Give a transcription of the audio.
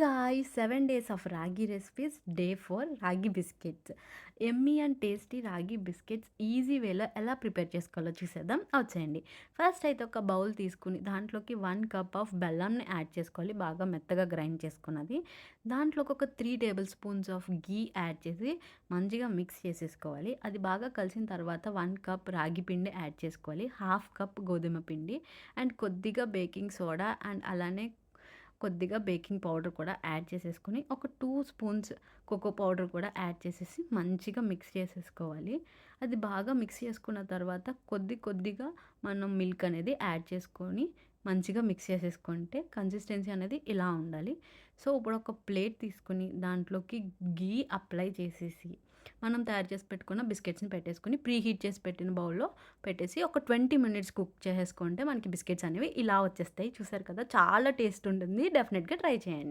Guys 7 days of రాగి recipes day 4 రాగి biscuits. Yummy and tasty రాగి బిస్కెట్స్ ఈజీ వేలో ఎలా ప్రిపేర్ చేసుకోవాలో చూసేద్దాం. వచ్చేయండి. ఫస్ట్ అయితే ఒక బౌల్ తీసుకుని దాంట్లోకి 1 కప్ ఆఫ్ బెల్లంని యాడ్ చేసుకోవాలి. బాగా మెత్తగా గ్రైండ్ చేసుకున్నది. దాంట్లోకి ఒక 3 table spoons of ghee add చేసి మంచిగా మిక్స్ చేసేసుకోవాలి. అది బాగా కలిసిన తర్వాత 1 కప్ రాగి పిండి యాడ్ చేసుకోవాలి. హాఫ్ కప్ గోధుమ పిండి అండ్ కొద్దిగా బేకింగ్ సోడా అండ్ అలానే కొద్దిగా బేకింగ్ పౌడర్ కూడా యాడ్ చేసేసుకొని ఒక 2 స్పూన్స్ కోకో పౌడర్ కూడా యాడ్ చేసేసి మంచిగా మిక్స్ చేసేసుకోవాలి. అది బాగా మిక్స్ చేసుకున్న తర్వాత కొద్దిగా మనం మిల్క్ అనేది యాడ్ చేసుకొని మంచిగా మిక్స్ చేసేసుకుంటే కన్సిస్టెన్సీ అనేది ఇలా ఉండాలి. సో ఇప్పుడు ఒక ప్లేట్ తీసుకొని దాంట్లోకి ఘీ అప్లై చేసేసి మనం తయారు చేసి పెట్టుకున్న బిస్కెట్స్ని పెట్టేసుకొని ప్రీ హీట్ చేసి పెట్టిన బౌల్లో పెట్టేసి ఒక 20 మినిట్స్ కుక్ చేసేసుకుంటే మనకి బిస్కెట్స్ అనేవి ఇలా వచ్చేస్తాయి. చూసారు కదా, చాలా టేస్ట్ ఉంటుంది. డెఫినెట్గా ట్రై చేయండి.